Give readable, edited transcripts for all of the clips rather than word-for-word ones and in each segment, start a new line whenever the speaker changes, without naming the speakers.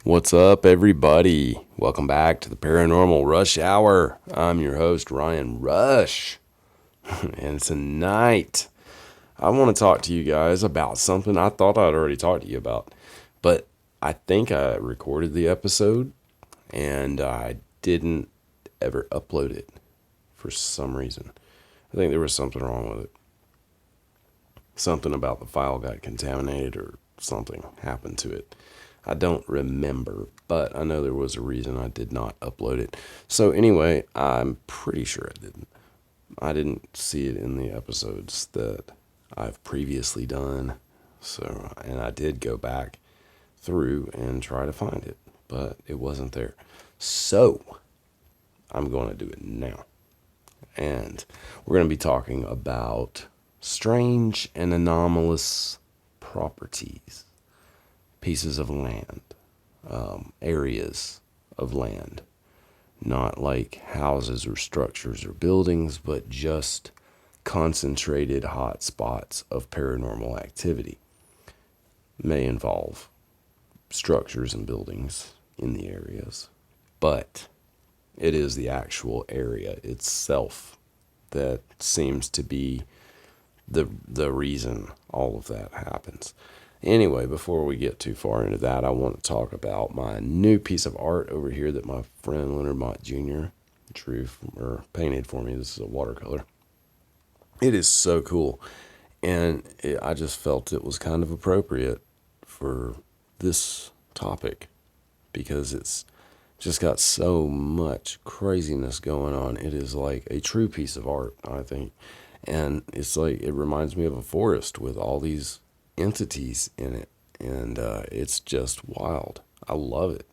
What's up, everybody? Welcome back to the Paranormal Rush Hour. I'm your host, Ryan Rush. And tonight, I want to talk to you guys about something I thought I'd already talked to you about. But I think I recorded the episode, and I didn't ever upload it for some reason. I think there was something wrong with it. Something about the file got contaminated or something happened to it. I don't remember, but I know there was a reason I did not upload it. So anyway, I'm pretty sure I didn't. I didn't see it in the episodes that I've previously done. So, and I did go back through and try to find it, but it wasn't there. So, I'm going to do it now. And we're going to be talking about strange and anomalous properties. Pieces of land, areas of land, not like houses or structures or buildings, but just concentrated hot spots of paranormal activity. May involve structures and buildings in the areas, but it is the actual area itself that seems to be the reason all of that happens. Anyway, before we get too far into that, I want to talk about my new piece of art over here that my friend Leonard Mott Jr. painted for me. This is a watercolor. It is so cool, and I just felt it was kind of appropriate for this topic because it's just got so much craziness going on. It is like a true piece of art, I think, and it's like it reminds me of a forest with all these entities in it, and it's just wild. I love it.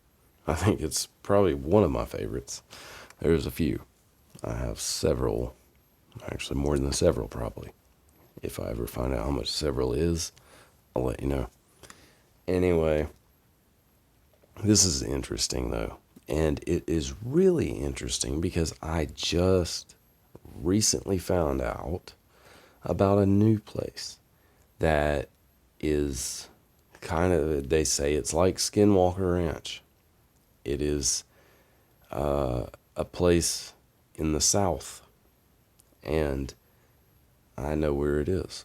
I think it's probably one of my favorites. There's a few. I have several, actually more than several probably. If I ever find out how much several is, I'll let you know. Anyway, this is interesting though, and it is really interesting because I just recently found out about a new place that is kind of, they say it's like Skinwalker Ranch. It is a place in the South, and I know where it is,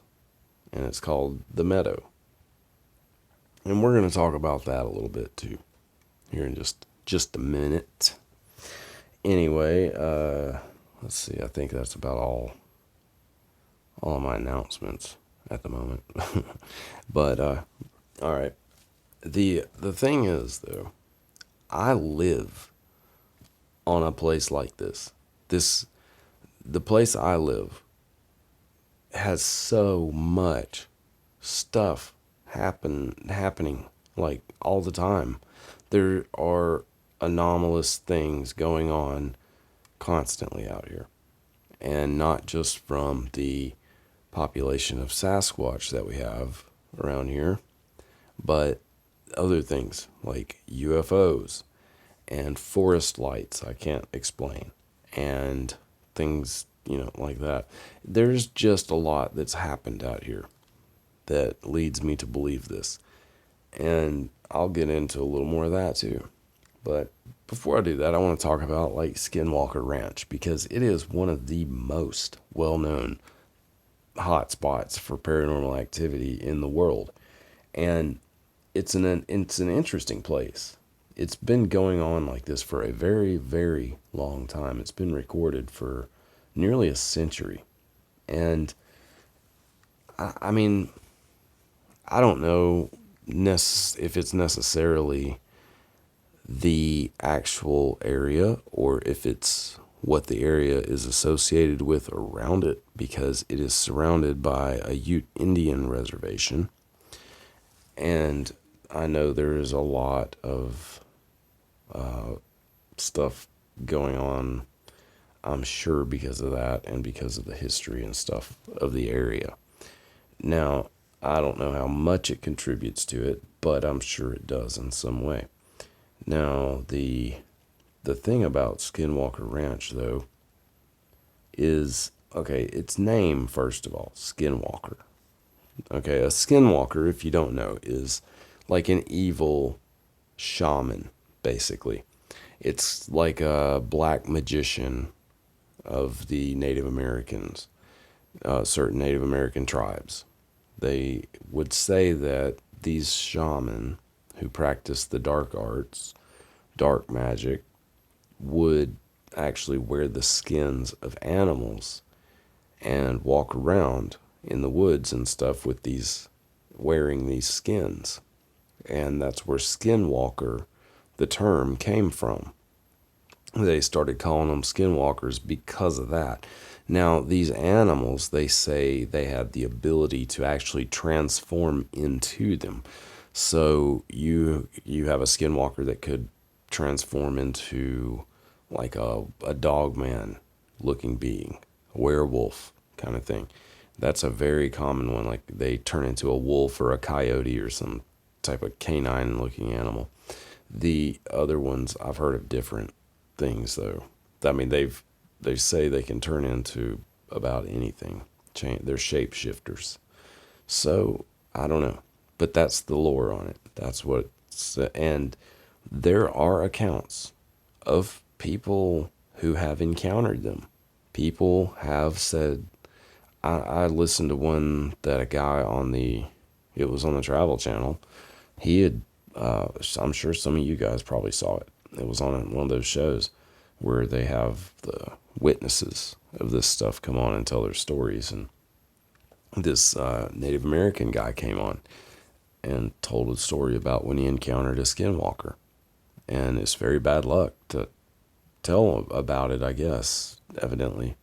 and it's called the Meadow. And we're going to talk about that a little bit too here in just a minute. Anyway, let's see, I think that's about all of my announcements at the moment. But all right, the thing is though, I live on a place like this. The place I live has so much stuff happening like all the time. There are anomalous things going on constantly out here, and not just from the population of Sasquatch that we have around here, but other things like UFOs and forest lights I can't explain, and things, like that. There's just a lot that's happened out here that leads me to believe this, and I'll get into a little more of that too. But before I do that, I want to talk about like Skinwalker Ranch, because it is one of the most well-known hot spots for paranormal activity in the world, and it's an interesting place. It's been going on like this for a very, very long time. It's been recorded for nearly a century, and I mean, I don't know if it's necessarily the actual area or if it's what the area is associated with around it, because it is surrounded by a Ute Indian reservation. And I know there is a lot of stuff going on, I'm sure, because of that and because of the history and stuff of the area. Now, I don't know how much it contributes to it, but I'm sure it does in some way. Now, the thing about Skinwalker Ranch, though, is, okay, its name, first of all, Skinwalker. Okay, a Skinwalker, if you don't know, is like an evil shaman, basically. It's like a black magician of the Native Americans, certain Native American tribes. They would say that these shaman who practice the dark arts, dark magic, would actually wear the skins of animals and walk around in the woods and stuff with these, wearing these skins. And that's where Skinwalker, the term, came from. They started calling them skinwalkers because of that. Now, these animals, they say they have the ability to actually transform into them. So you have a skinwalker that could transform into like a dog man looking being, a werewolf kind of thing. That's a very common one. Like they turn into a wolf or a coyote or some type of canine looking animal. The other ones, I've heard of different things though. I mean, they say they can turn into about anything. They're shapeshifters. So I don't know, but that's the lore on it. That's what. And there are accounts of people who have encountered them. People have said. I listened to one that a guy on it was on the Travel Channel. He had. I'm sure some of you guys probably saw it. It was on one of those shows where they have the witnesses of this stuff come on and tell their stories. And this Native American guy came on and told a story about when he encountered a skinwalker. And it's very bad luck to tell about it, I guess, evidently.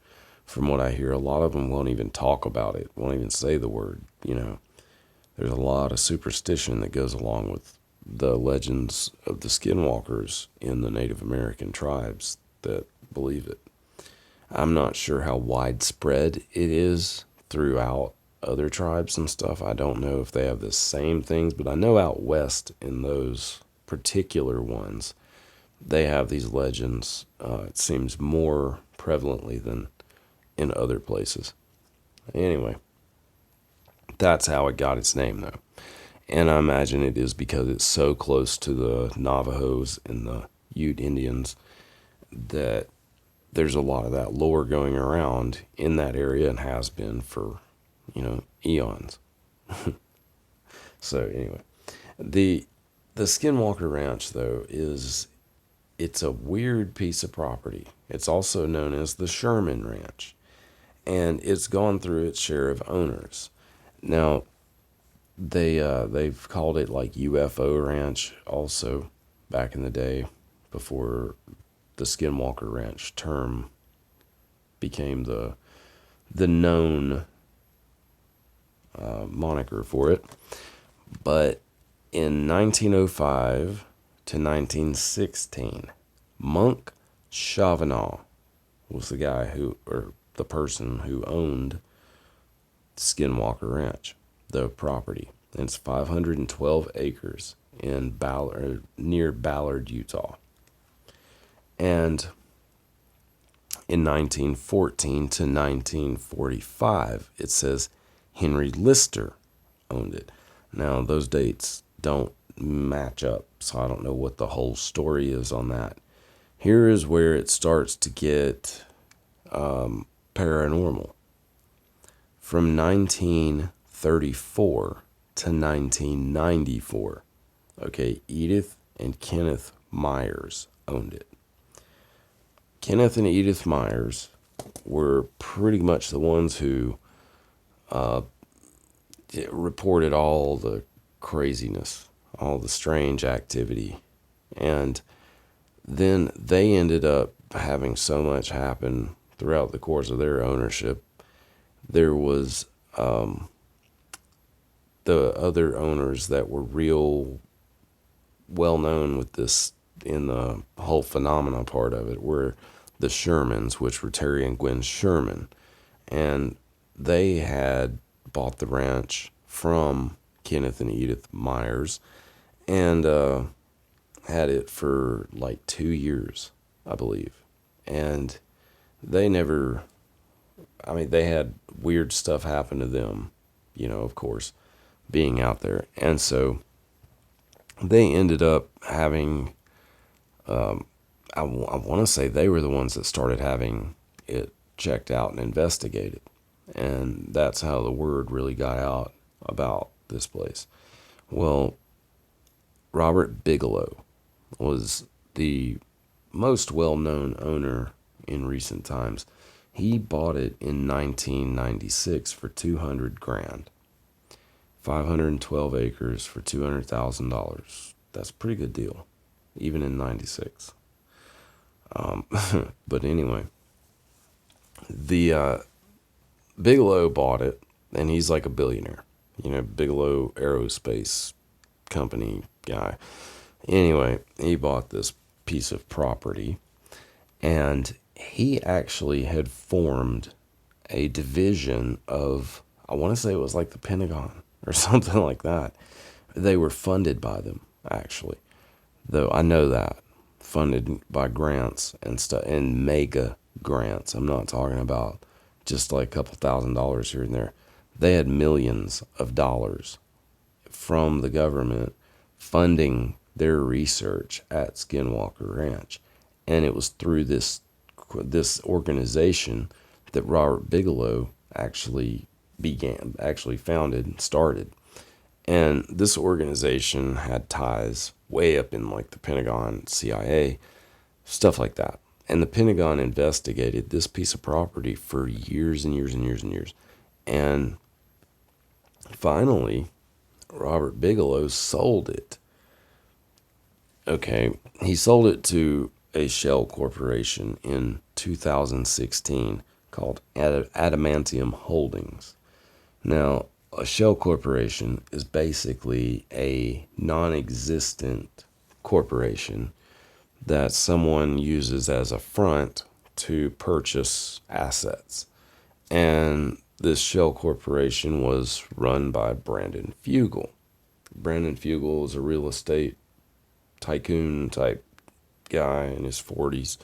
From what I hear, a lot of them won't even talk about it, won't even say the word, There's a lot of superstition that goes along with the legends of the skinwalkers in the Native American tribes that believe it. I'm not sure how widespread it is throughout other tribes and stuff. I don't know if they have the same things, but I know out west in those particular ones, they have these legends. It seems more prevalently than in other places. Anyway, that's how it got its name, though. And I imagine it is because it's so close to the Navajos and the Ute Indians that there's a lot of that lore going around in that area and has been for, eons. So anyway, the Skinwalker Ranch, though, it's a weird piece of property. It's also known as the Sherman Ranch, and it's gone through its share of owners. Now, they've called it like UFO Ranch also back in the day before the Skinwalker Ranch term became the known moniker for it. But in 1905 to 1916, Monk Chavanagh was the guy or the person who owned Skinwalker Ranch, the property. And it's 512 acres in near Ballard, Utah. And in 1914 to 1945, it says Henry Lister owned it. Now, those dates don't match up, so I don't know what the whole story is on that. Here is where it starts to get paranormal. From 1934 to 1994, okay, Edith and Kenneth Myers owned it. Kenneth and Edith Myers were pretty much the ones who reported all the craziness, all the strange activity. And then they ended up having so much happen throughout the course of their ownership. There was the other owners that were real well known with this in the whole phenomena part of it were the Shermans, which were Terry and Gwen Sherman. And they had bought the ranch from Kenneth and Edith Myers and had it for like 2 years, I believe. And they had weird stuff happen to them, of course, being out there. And so they ended up having, I want to say they were the ones that started having it checked out and investigated. And that's how the word really got out about this place. Well, Robert Bigelow was the most well-known owner in recent times. He bought it in 1996 for 200 grand. 512 acres for $200,000. That's a pretty good deal, even in 96. But anyway, the Bigelow bought it, and he's like a billionaire. Bigelow Aerospace Company guy. Anyway, he bought this piece of property, and he actually had formed a division of, I want to say it was like the Pentagon or something like that. They were funded by them, actually. Though I know that. Funded by grants and stuff, and mega grants. I'm not talking about just like a couple $1,000s here and there. They had millions of dollars from the government funding their research at Skinwalker Ranch. And it was through this organization that Robert Bigelow actually founded and started. And this organization had ties way up in like the Pentagon, CIA, stuff like that. And the Pentagon investigated this piece of property for years and years and years and years. And finally, Robert Bigelow sold it. Okay, he sold it to a shell corporation in 2016 called Adamantium Holdings. Now, a shell corporation is basically a non-existent corporation that someone uses as a front to purchase assets. And this shell corporation was run by Brandon Fugel. Brandon Fugel is a real estate tycoon type guy in his 40s,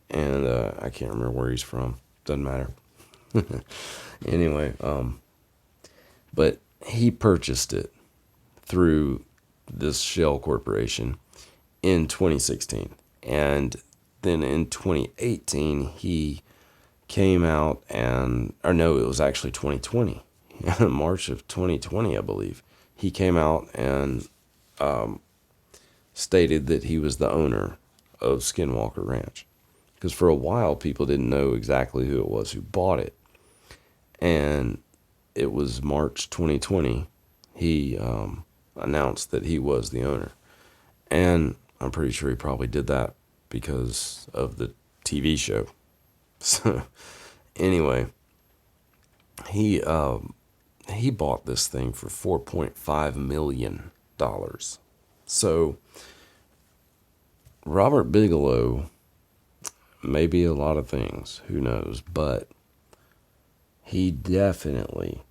and I can't remember where he's from. Doesn't matter. Anyway, but he purchased it through this shell corporation in 2016. And then in 2018, he came out or no, it was actually 2020. March of 2020, I believe. He came out and stated that he was the owner of Skinwalker Ranch. Because for a while, people didn't know exactly who it was who bought it. And it was March 2020, he announced that he was the owner. And I'm pretty sure he probably did that because of the TV show. So anyway, he bought this thing for $4.5 million. So Robert Bigelow may be a lot of things, who knows, but he definitely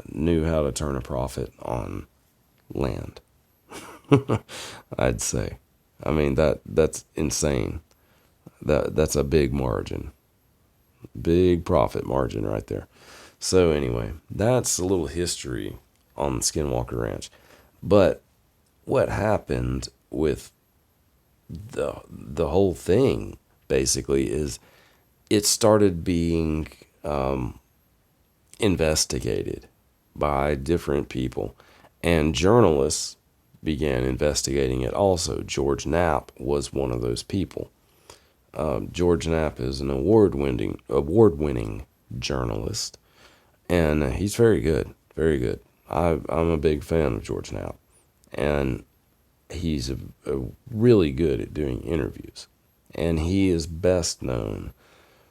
knew how to turn a profit on land. I'd say. I mean, that's insane. That's a big margin. Big profit margin right there. So anyway, that's a little history on Skinwalker Ranch. But what happened with the whole thing basically is it started being investigated by different people, and journalists began investigating it also. George Knapp was one of those people. George Knapp is an award-winning journalist, and he's very good, very good. I'm a big fan of George Knapp, and he's a really good at doing interviews. And he is best known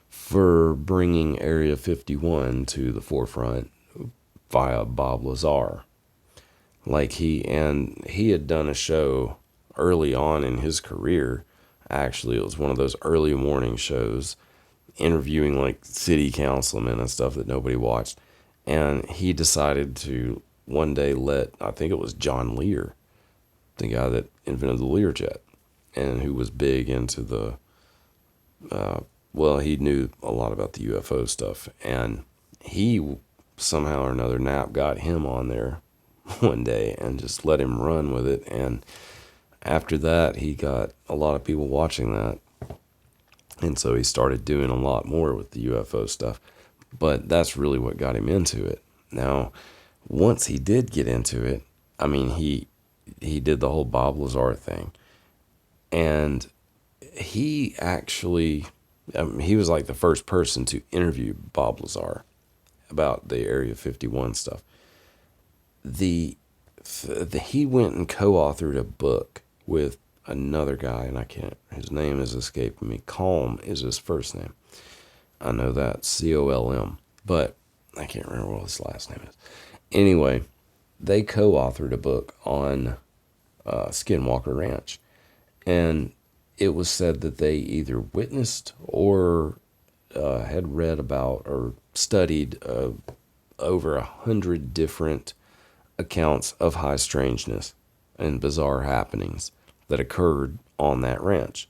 for bringing Area 51 to the forefront via Bob Lazar. He had done a show early on in his career. Actually, it was one of those early morning shows, interviewing like city councilmen and stuff that nobody watched. And he decided to one day I think it was John Lear, the guy that invented the Learjet, and who was big into the, he knew a lot about the UFO stuff. And he, somehow or another, Knapp got him on there one day and just let him run with it. And after that, he got a lot of people watching that. And so he started doing a lot more with the UFO stuff. But that's really what got him into it. Now, once he did get into it, I mean, he did the whole Bob Lazar thing. And he actually, he was like the first person to interview Bob Lazar about the Area 51 stuff. He went and co-authored a book with another guy, and his name is escaping me. Calm is his first name. I know that, Colm, but I can't remember what his last name is. Anyway, they co-authored a book on Skinwalker Ranch, and it was said that they either witnessed or had read about or studied over 100 different accounts of high strangeness and bizarre happenings that occurred on that ranch.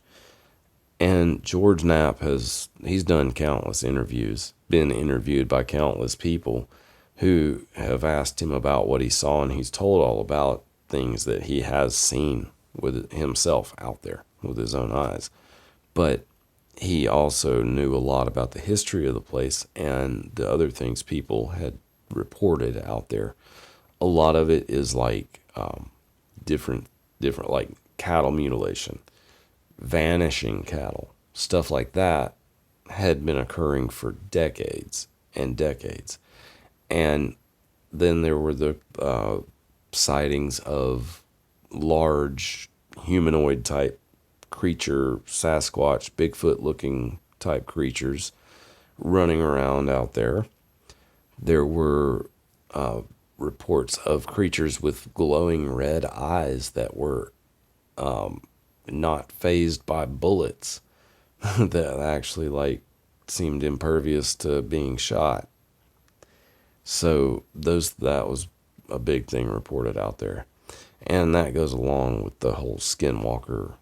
And George Knapp he's done countless interviews, been interviewed by countless people who have asked him about what he saw, and he's told all about things that he has seen with himself out there with his own eyes. But he also knew a lot about the history of the place and the other things people had reported out there. A lot of it is like different like cattle mutilation, vanishing cattle, stuff like that had been occurring for decades and decades. And then there were the sightings of large humanoid type creature, Sasquatch, Bigfoot looking type creatures running around out there. There were reports of creatures with glowing red eyes that were not phased by bullets that actually like seemed impervious to being shot. So that was a big thing reported out there. And that goes along with the whole Skinwalker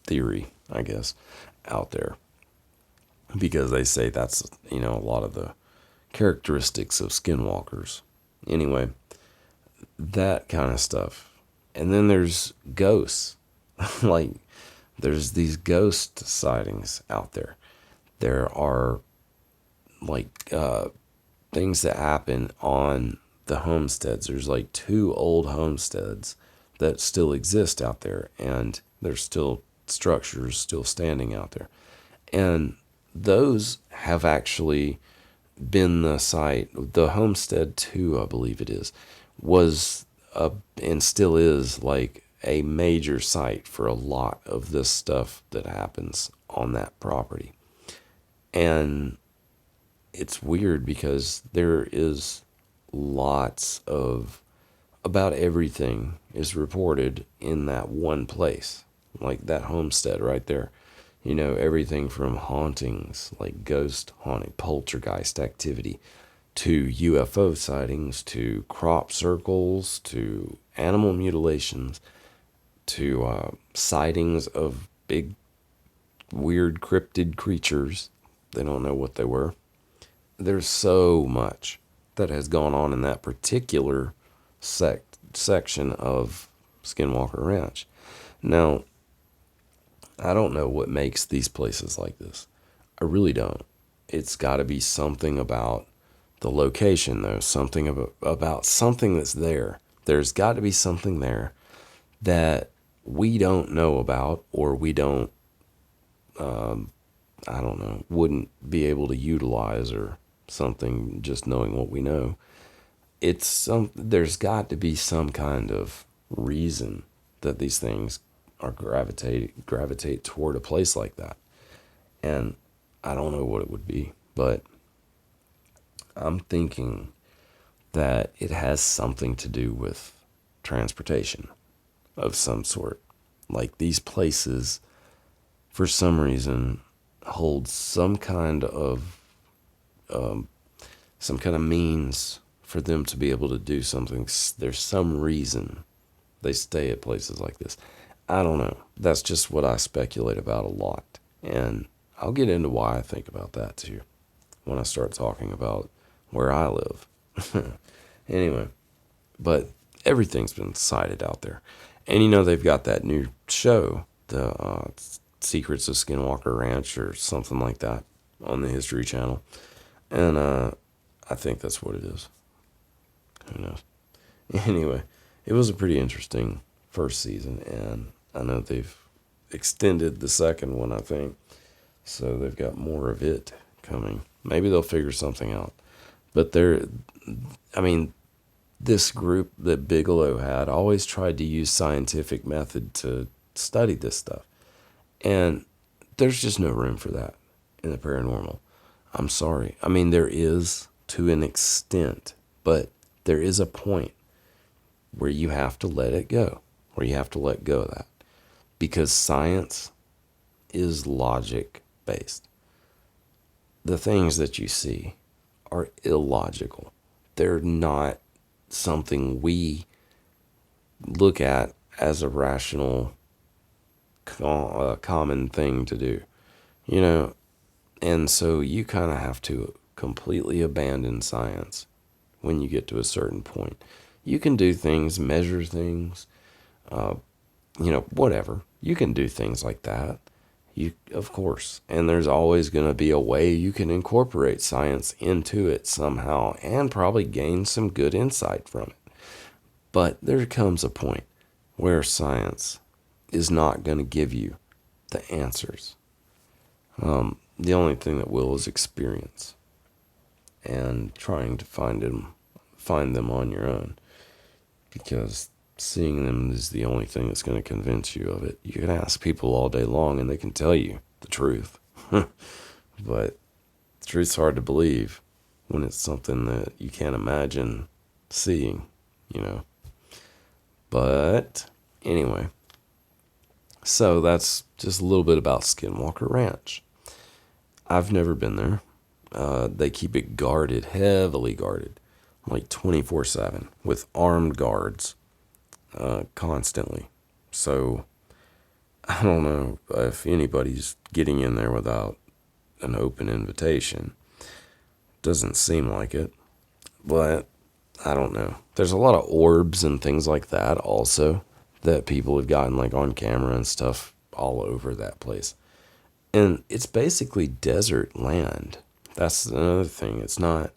theory, I guess, out there. Because they say that's, a lot of the characteristics of skinwalkers. Anyway, that kind of stuff. And then there's ghosts. Like, there's these ghost sightings out there. There are, like, things that happen on the homesteads. There's, like, 2 old homesteads that still exist out there. And there's still structures still standing out there. And those have actually been the site. The Homestead 2, I believe it is, was and still is like a major site for a lot of this stuff that happens on that property. And it's weird because there is lots of, about everything is reported in that one place, like that homestead right there. Everything from hauntings, like ghost haunting, poltergeist activity, to UFO sightings, to crop circles, to animal mutilations, to sightings of big, weird cryptid creatures. They don't know what they were. There's so much that has gone on in that particular section of Skinwalker Ranch. Now, I don't know what makes these places like this. I really don't. It's got to be something about the location, though. Something about something that's there. There's got to be something there that we don't know about, or we don't, wouldn't be able to utilize, or something, just knowing what we know. There's got to be some kind of reason that these things or gravitate toward a place like that. And I don't know what it would be, but I'm thinking that it has something to do with transportation of some sort. Like, these places, for some reason, hold some kind of means for them to be able to do something. There's some reason they stay at places like this. I don't know. That's just what I speculate about a lot. And I'll get into why I think about that too when I start talking about where I live. Anyway, but everything's been cited out there. And they've got that new show, the Secrets of Skinwalker Ranch or something like that on the History Channel. And I think that's what it is. Who knows? Anyway, it was a pretty interesting first season, and I know they've extended the second one, I think. So they've got more of it coming. Maybe they'll figure something out. But this group that Bigelow had always tried to use scientific method to study this stuff. And there's just no room for that in the paranormal. I'm sorry. There is to an extent, but there is a point where you have to let it go, where you have to let go of that. Because science is logic based. The things that you see are illogical. They're not something we look at as a rational, common thing to do, and so you kind of have to completely abandon science when you get to a certain point. You can do things, measure things, whatever. You can do things like that. Of course. And there's always going to be a way you can incorporate science into it somehow and probably gain some good insight from it. But there comes a point where science is not going to give you the answers. The only thing that will is experience and trying to find them on your own, because seeing them is the only thing that's going to convince you of it. You can ask people all day long and they can tell you the truth. But the truth's hard to believe when it's something that you can't imagine seeing, But anyway, so that's just a little bit about Skinwalker Ranch. I've never been there. They keep it guarded, heavily guarded, like 24/7 with armed guards. Constantly. So I don't know if anybody's getting in there without an open invitation. Doesn't seem like it, but I don't know. There's a lot of orbs and things like that also that people have gotten like on camera and stuff all over that place. And it's basically desert land. That's another thing. It's not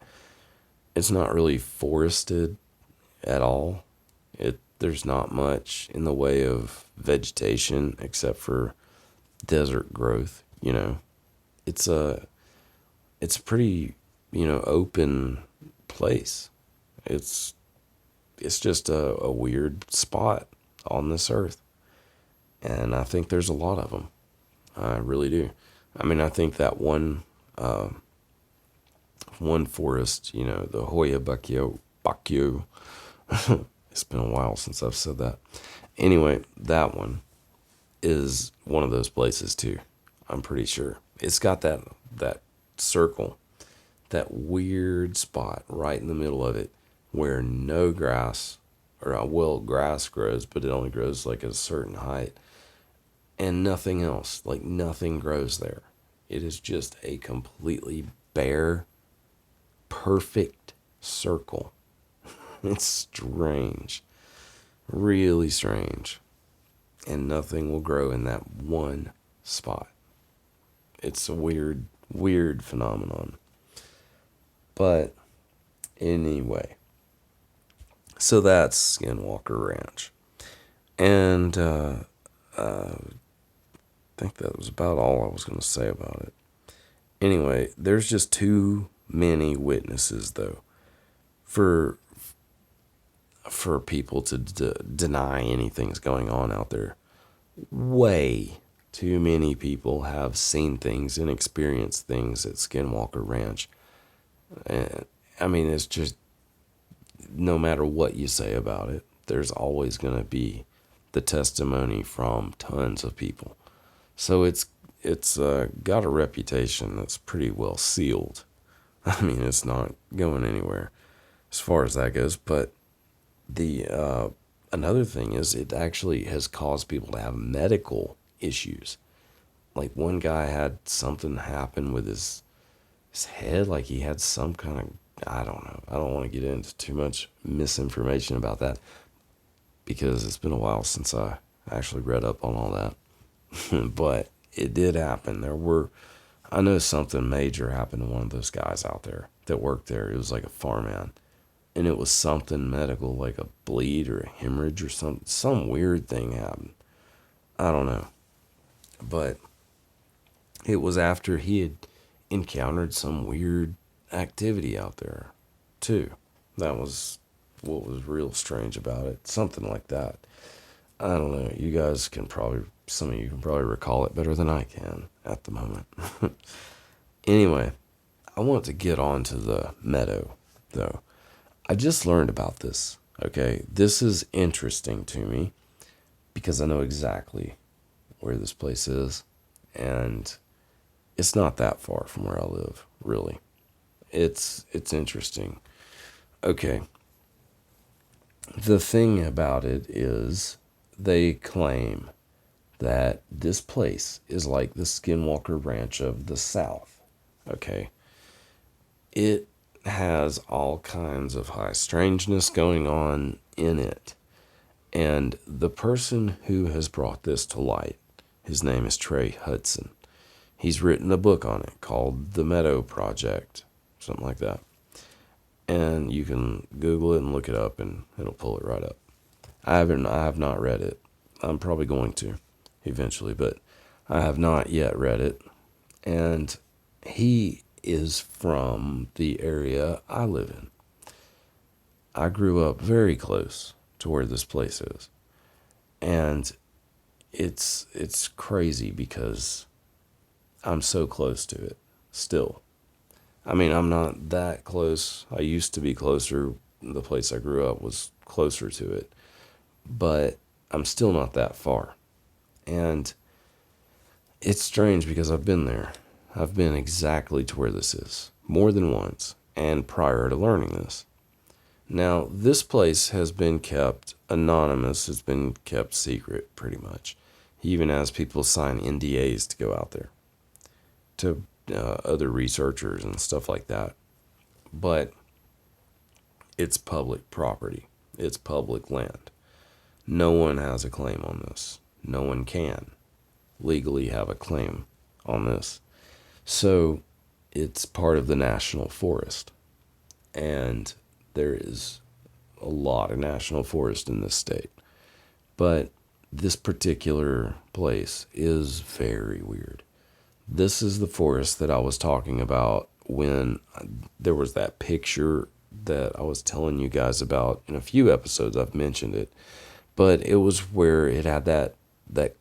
really forested at all. There's not much in the way of vegetation except for desert growth, It's a pretty, open place. It's just a weird spot on this earth. And I think there's a lot of them. I really do. I think that one forest, the Hoya Bacio. It's been a while since I've said that. Anyway, that one is one of those places too. I'm pretty sure. It's got that circle, that weird spot right in the middle of it where no grass, grass grows, but it only grows like at a certain height. And nothing else, like nothing grows there. It is just a completely bare, perfect circle. It's strange, really strange, and nothing will grow in that one spot. It's a weird, weird phenomenon. But anyway, so that's Skinwalker Ranch, and I think that was about all I was going to say about it. Anyway, there's just too many witnesses, though, for people to deny anything's going on out there. Way too many people have seen things and experienced things at Skinwalker Ranch. And, it's just, no matter what you say about it, there's always going to be the testimony from tons of people. So it's got a reputation that's pretty well sealed. It's not going anywhere as far as that goes. But the another thing is it actually has caused people to have medical issues. Like one guy had something happen with his head, like he had some kind of I don't know. I don't want to get into too much misinformation about that because it's been a while since I actually read up on all that. But it did happen. I know something major happened to one of those guys out there that worked there. It was like a farmhand. And it was something medical, like a bleed or a hemorrhage or some weird thing happened. I don't know. But it was after he had encountered some weird activity out there, too. That was what was real strange about it. Something like that. I don't know. Some of you can probably recall it better than I can at the moment. Anyway, I want to get on to the Meadow, though. I just learned about this, okay? This is interesting to me because I know exactly where this place is, and it's not that far from where I live, really. It's interesting. Okay. The thing about it is they claim that this place is like the Skinwalker Ranch of the South. Okay. It has all kinds of high strangeness going on in it. And the person who has brought this to light, his name is Trey Hudson. He's written a book on it called The Meadow Project, something like that. And you can Google it and look it up and it'll pull it right up. I have not read it. I'm probably going to eventually, but I have not yet read it. And he is from the area I live in. I grew up very close to where this place is. And it's crazy because I'm so close to it still. I mean, I'm not that close. I used to be closer. The place I grew up was closer to it. But I'm still not that far. And it's strange because I've been there. I've been exactly to where this is more than once and prior to learning this. Now, this place has been kept anonymous. It's been kept secret pretty much. He even has people sign NDAs to go out there to other researchers and stuff like that. But it's public property. It's public land. No one has a claim on this. No one can legally have a claim on this. So it's part of the national forest. And there is a lot of national forest in this state. But this particular place is very weird. This is the forest that I was talking about when there was that picture that I was telling you guys about in a few episodes. I've mentioned it. But it was where it had that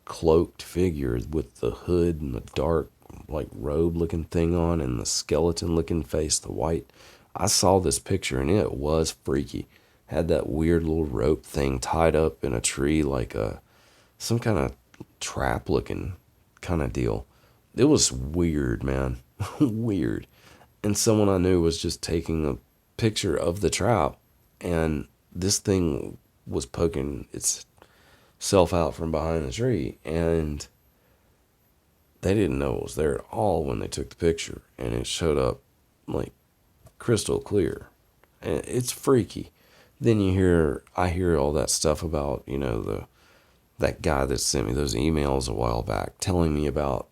cloaked figure with the hood and the dark like robe looking thing on and the skeleton looking face, the white. I saw this picture and it was freaky. Had that weird little rope thing tied up in a tree like some kind of trap looking kind of deal. It was weird, man. Weird. And someone I knew was just taking a picture of the trap, and this thing was poking itself out from behind the tree, and they didn't know it was there at all when they took the picture, and it showed up like crystal clear. And it's freaky. Then I hear all that stuff about, that guy that sent me those emails a while back telling me about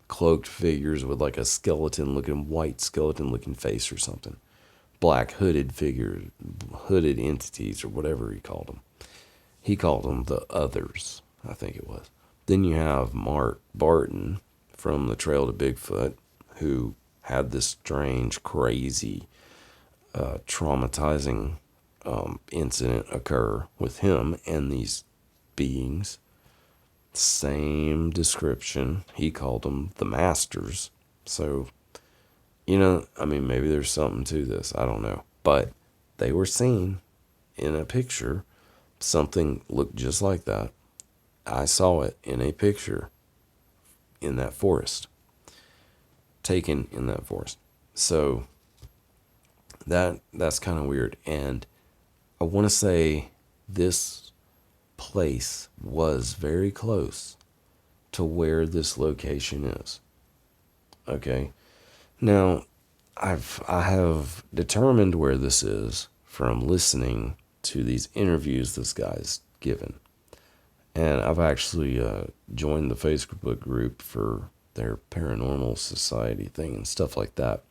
cloaked figures with like a white skeleton looking face or something. Black hooded figures, hooded entities or whatever he called them. He called them the others, I think it was. Then you have Mark Barton from the Trail to Bigfoot, who had this strange, crazy, traumatizing incident occur with him and these beings. Same description. He called them the masters. So, maybe there's something to this. I don't know. But they were seen in a picture. Something looked just like that. I saw it in a picture in that forest. Taken in that forest. So, that's kind of weird. And I want to say this place was very close to where this location is. Okay. Now, I have determined where this is from listening to these interviews this guy's given. And I've actually joined the Facebook group for their paranormal society thing and stuff like that,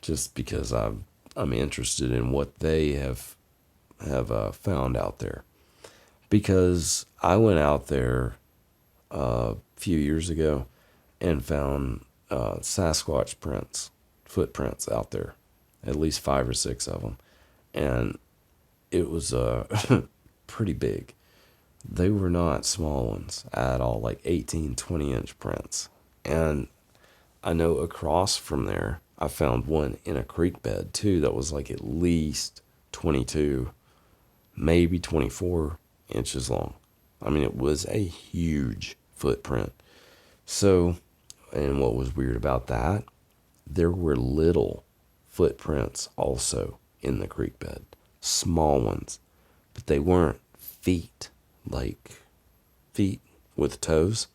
just because I'm interested in what they have found out there. Because I went out there a few years ago and found Sasquatch footprints out there, at least 5 or 6 of them, and it was pretty big. They were not small ones at all, like 18, 20-inch prints. And I know across from there, I found one in a creek bed too that was like at least 22, maybe 24 inches long. I mean, it was a huge footprint. So, and what was weird about that, there were little footprints also in the creek bed, small ones, but they weren't feet, like feet with toes.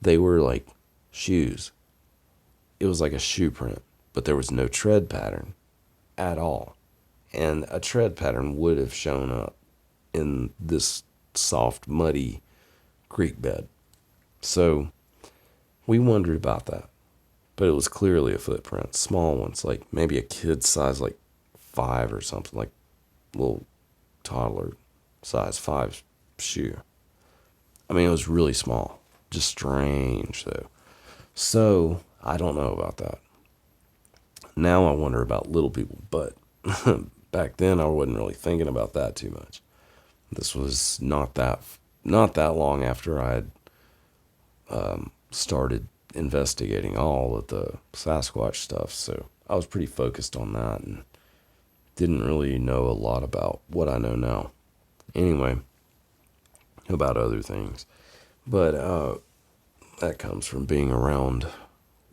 They were like shoes. It was like a shoe print, but there was no tread pattern at all. And a tread pattern would have shown up in this soft, muddy creek bed. So we wondered about that. But it was clearly a footprint. Small ones, like maybe a kid's size, like 5 or something, like little toddler size 5 shoe. I mean, it was really small. Just strange, though. So I don't know about that. Now I wonder about little people, but back then I wasn't really thinking about that too much. This was not that long after I had started investigating all of the Sasquatch stuff, so I was pretty focused on that and didn't really know a lot about what I know now. Anyway, about other things. But that comes from being around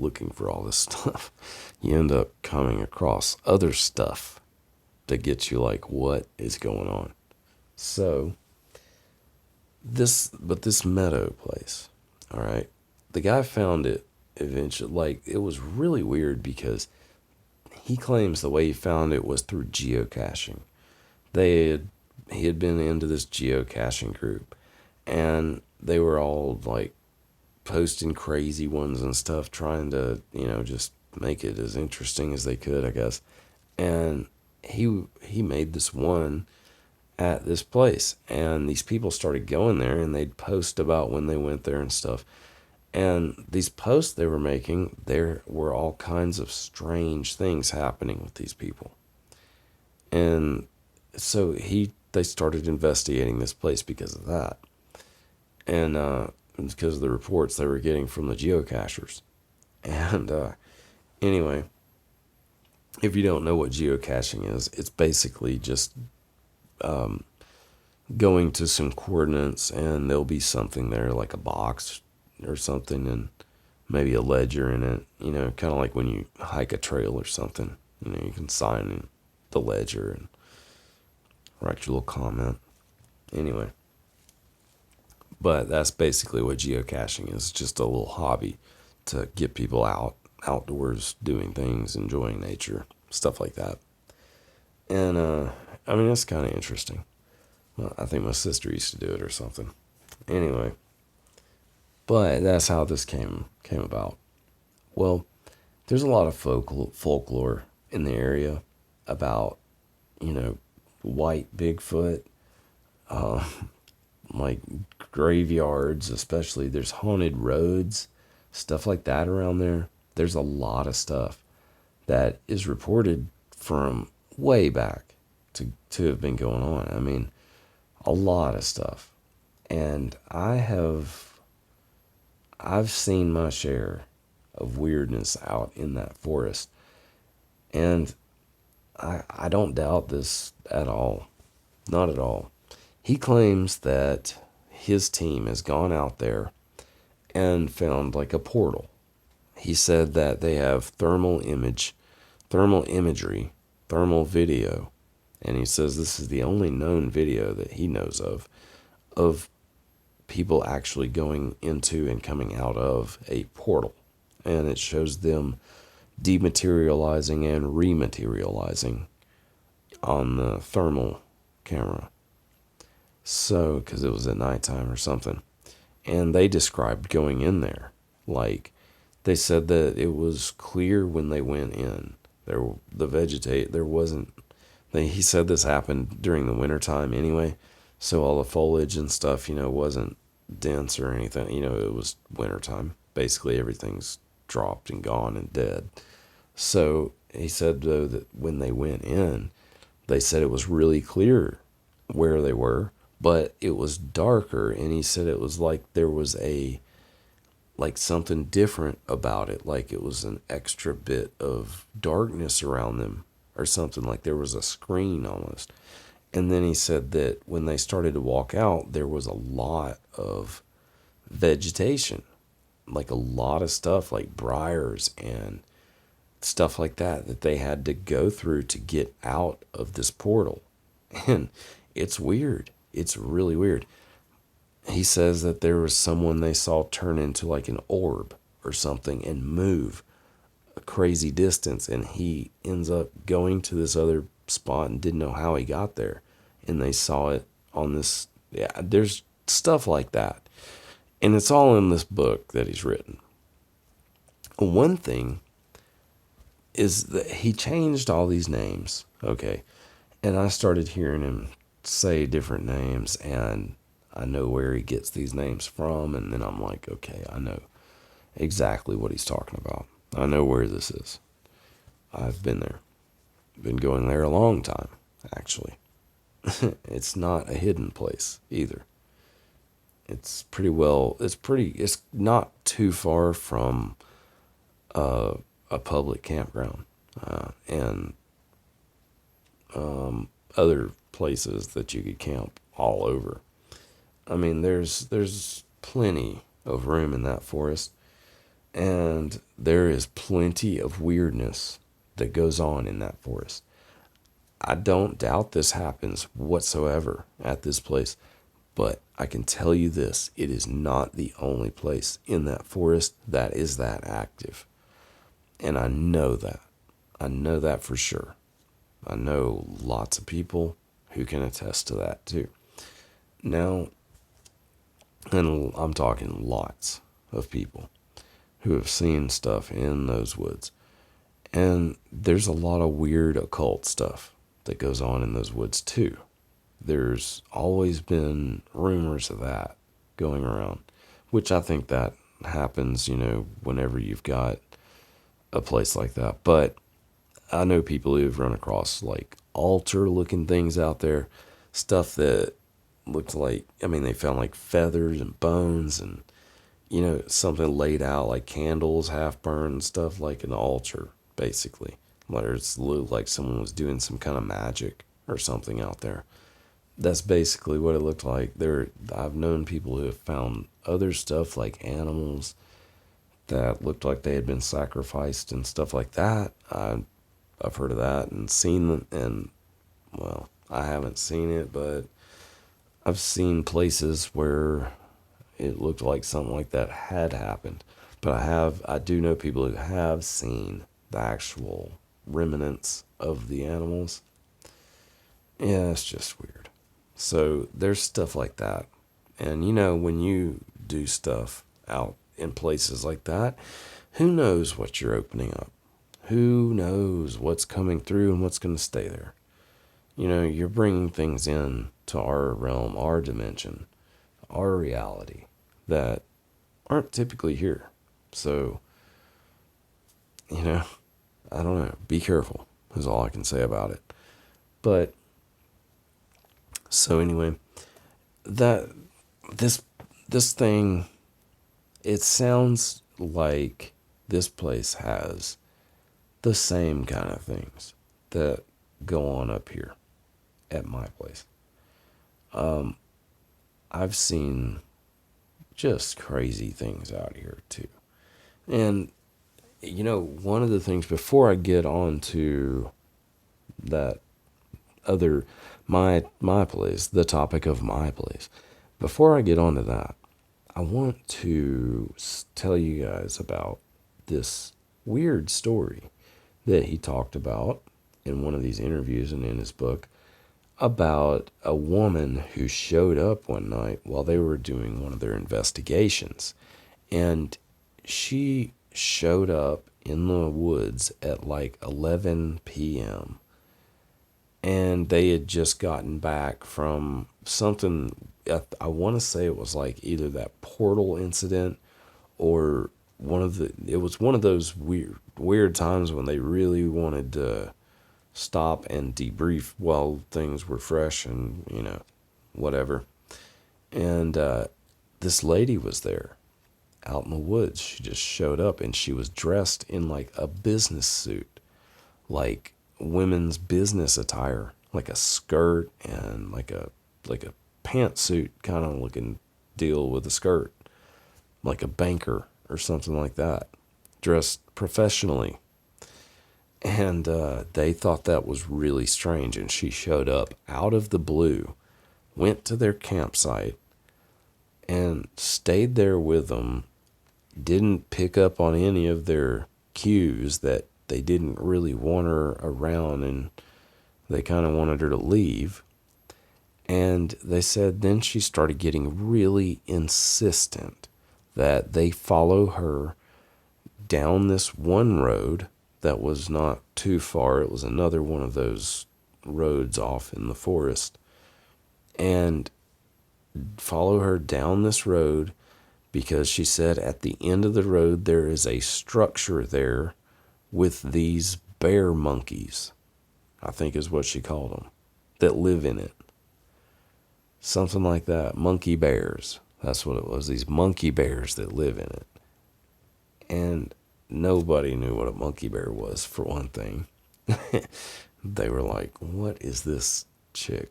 looking for all this stuff. You end up coming across other stuff that gets you like, what is going on? So, this Meadow place, all right, the guy found it eventually. Like, it was really weird because he claims the way he found it was through geocaching. He had been into this geocaching group, and they were all like posting crazy ones and stuff, trying to, just make it as interesting as they could, I guess. And he made this one at this place, and these people started going there, and they'd post about when they went there and stuff. And these posts they were making, there were all kinds of strange things happening with these people. And so they started investigating this place because of that. And because of the reports they were getting from the geocachers. And anyway, if you don't know what geocaching is, it's basically just going to some coordinates, and there'll be something there, like a box or something, and maybe a ledger in it, kind of like when you hike a trail or something. You can sign in the ledger and write your little comment. Anyway, but that's basically what geocaching is, just a little hobby to get people outdoors doing things, enjoying nature, stuff like that. And I mean, that's kind of interesting. Well, I think my sister used to do it or something. Anyway, but that's how this came about. Well, there's a lot of folklore in the area about, white Bigfoot, like graveyards, especially. There's haunted roads, stuff like that around there. There's a lot of stuff that is reported from way back to have been going on. I mean, a lot of stuff. And I've seen my share of weirdness out in that forest. And I don't doubt this at all. Not at all. He claims that his team has gone out there and found like a portal. He said that they have thermal imagery, thermal video. And he says this is the only known video that he knows of people actually going into and coming out of a portal. And it shows them dematerializing and rematerializing on the thermal camera. So, because it was at nighttime or something. And they described going in there. Like, they said that it was clear when they went in. There wasn't, he said this happened during the wintertime anyway. So all the foliage and stuff, wasn't dense or anything. It was wintertime. Basically, everything's dropped and gone and dead. So he said, though, that when they went in, they said it was really clear where they were, but it was darker. And he said it was like there was like something different about it. Like it was an extra bit of darkness around them or something. Like there was a screen almost. And then he said that when they started to walk out, there was a lot of vegetation, like a lot of stuff like briars and stuff like that they had to go through to get out of this portal. And it's weird. It's really weird. He says that there was someone they saw turn into like an orb or something and move a crazy distance. And he ends up going to this other spot and didn't know how he got there. And they saw it on this. Yeah, there's stuff like that. And it's all in this book that he's written. One thing is that he changed all these names. Okay. And I started hearing him say different names, and I know where he gets these names from. And then I'm like, okay, I know exactly what he's talking about. I know where this is. I've been there. Been going there a long time, actually. It's not a hidden place either. It's it's not too far from a public campground and other places that you could camp all over. I mean, there's plenty of room in that forest, and there is plenty of weirdness that goes on in that forest. I don't doubt this happens whatsoever at this place, but I can tell you this, it is not the only place in that forest that is that active. And I know that. I know that for sure. I know lots of people who can attest to that too. Now, and I'm talking lots of people who have seen stuff in those woods. And there's a lot of weird occult stuff that goes on in those woods too. There's always been rumors of that going around, which I think that happens, whenever you've got a place like that. But I know people who've run across like altar looking things out there, stuff that looked like, they found like feathers and bones and, something laid out like candles half burned, stuff like an altar, basically. Where it looked like someone was doing some kind of magic or something out there. That's basically what it looked like. I've known people who have found other stuff like animals that looked like they had been sacrificed and stuff like that. I've heard of that and seen them, and well, I haven't seen it, but I've seen places where it looked like something like that had happened. But I do know people who have seen the actual remnants of the animals. Yeah, it's just weird. So there's stuff like that. And when you do stuff out in places like that, who knows what you're opening up? Who knows what's coming through and what's going to stay there? You're bringing things in to our realm, our dimension, our reality that aren't typically here. So, I don't know. Be careful is all I can say about it. But, so anyway, that this thing, it sounds like this place has the same kind of things that go on up here at my place. I've seen just crazy things out here too. And, one of the things before I get on to that other, my place, the topic of my place, before I get on to that, I want to tell you guys about this weird story that he talked about in one of these interviews and in his book about a woman who showed up one night while they were doing one of their investigations. And she showed up in the woods at like 11 p.m. And they had just gotten back from something, I want to say it was like either that portal incident or it was one of those weird times when they really wanted to stop and debrief while things were fresh and, whatever. And this lady was there out in the woods. She just showed up and she was dressed in like a business suit, like women's business attire, like a skirt and like a pantsuit kind of looking deal with a skirt, like a banker or something like that, dressed professionally. And they thought that was really strange. And she showed up out of the blue, went to their campsite, and stayed there with them. Didn't pick up on any of their cues that they didn't really want her around and they kind of wanted her to leave. And they said then she started getting really insistent that they follow her down this one road that was not too far. It was another one of those roads off in the forest. And follow her down this road because she said at the end of the road there is a structure there with these bear monkeys, I think is what she called them, that live in it. Something like that. Monkey bears. That's what it was. These monkey bears that live in it. And nobody knew what a monkey bear was, for one thing. They were like, what is this chick,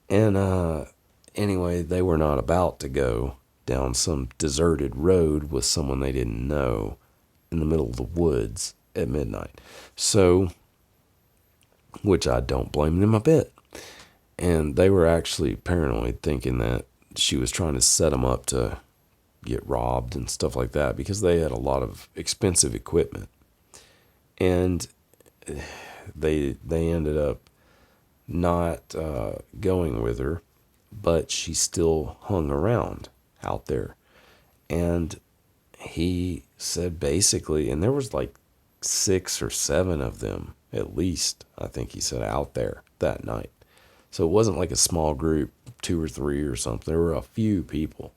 And anyway, they were not about to go down some deserted road with someone they didn't know in the middle of the woods at midnight. So, which I don't blame them a bit. And they were actually paranoid, thinking that she was trying to set them up to get robbed and stuff like that because they had a lot of expensive equipment. And they ended up not going with her, but she still hung around out there. And he said basically, and there was like 6 or 7 of them at least, I think he said, out there that night. So it wasn't like a small group, 2 or 3 or something. There were a few people.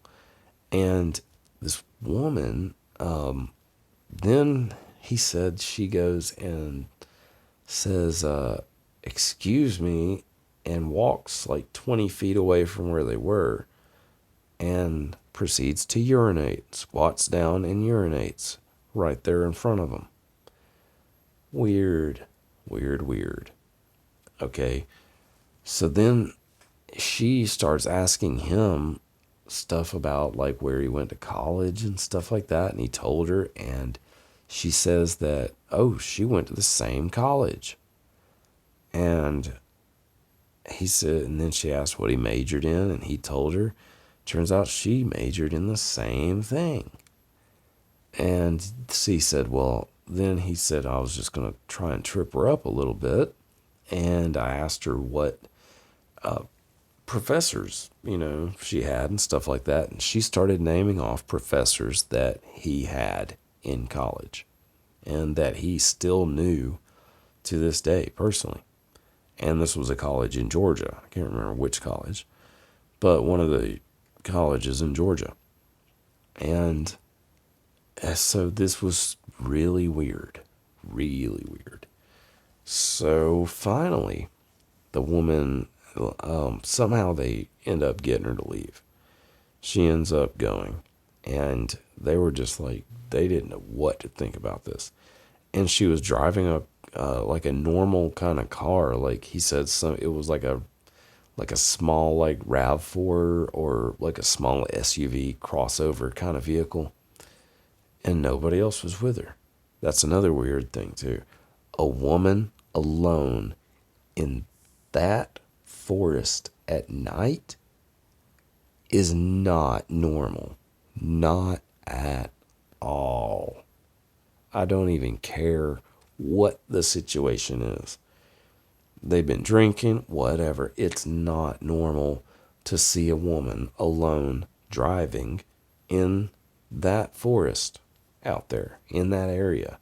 And this woman, then he said she goes and says, excuse me, and walks like 20 feet away from where they were and proceeds to urinate, squats down and urinates right there in front of them. Weird. Okay. So then she starts asking him stuff about like where he went to college and stuff like that. And he told her, and she says that, she went to the same college. And he said, and then she asked what he majored in, and he told her. Turns out she majored in the same thing. And she said, then he said, I was just going to try and trip her up a little bit. And I asked her what professors, she had and stuff like that. And she started naming off professors that he had in college and that he still knew to this day personally. And this was a college in Georgia. I can't remember which college, but one of the colleges in Georgia. And so this was really weird. So finally, the woman, somehow they end up getting her to leave. She ends up going, and they were just like, they didn't know what to think about this. And she was driving up like a normal kind of car. Like he said, it was like a small like RAV4 or like a small SUV crossover kind of vehicle. And nobody else was with her. That's another weird thing too. A woman alone in that forest at night is not normal. Not at all. I don't even care what the situation is. They've been drinking, whatever. It's not normal to see a woman alone driving in that forest out there in that area.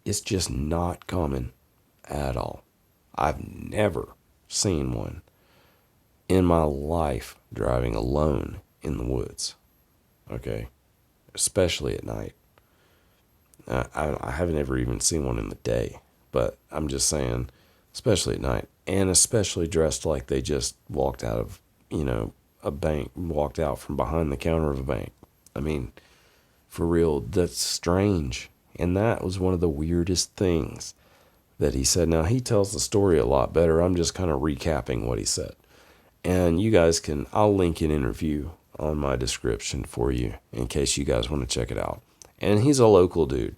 It's just not common at all. I've never seen one in my life driving alone in the woods. Okay? Especially at night. I haven't ever even seen one in the day, but I'm just saying, especially at night, and especially dressed like they just walked out of, a bank, walked out from behind the counter of a bank. I mean, for real, that's strange. And that was one of the weirdest things that he said. Now, he tells the story a lot better. I'm just kind of recapping what he said. And you guys I'll link an interview on my description for you in case you guys want to check it out. And he's a local dude,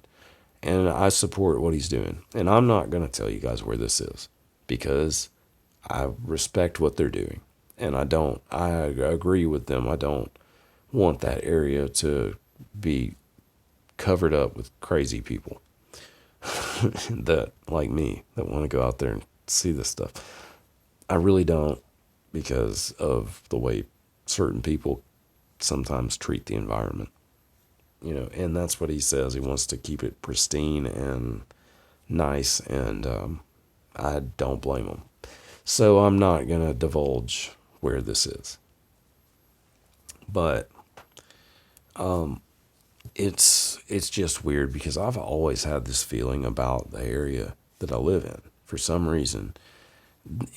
and I support what he's doing. And I'm not going to tell you guys where this is because I respect what they're doing. And I agree with them. I don't want that area to be covered up with crazy people that, like me, that want to go out there and see this stuff. I really don't, because of the way certain people sometimes treat the environment. And that's what he says. He wants to keep it pristine and nice, and I don't blame him. So I'm not going to divulge where this is. But it's just weird because I've always had this feeling about the area that I live in. For some reason,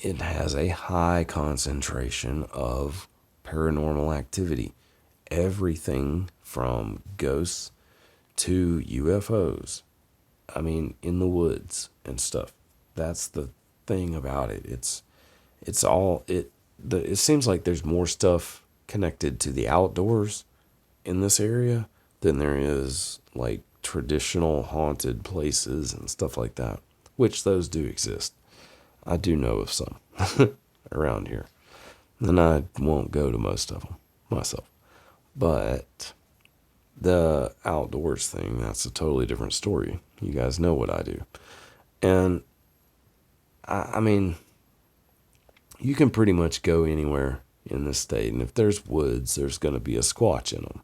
it has a high concentration of paranormal activity. Everything from ghosts to UFOs. I mean, in the woods and stuff. That's the thing about it. It seems like there's more stuff connected to the outdoors in this area than there is like traditional haunted places and stuff like that, which those do exist. I do know of some around here, and I won't go to most of them myself. But the outdoors thing, that's a totally different story. You guys know what I do. And I mean, you can pretty much go anywhere in this state, and if there's woods, there's going to be a squatch in them.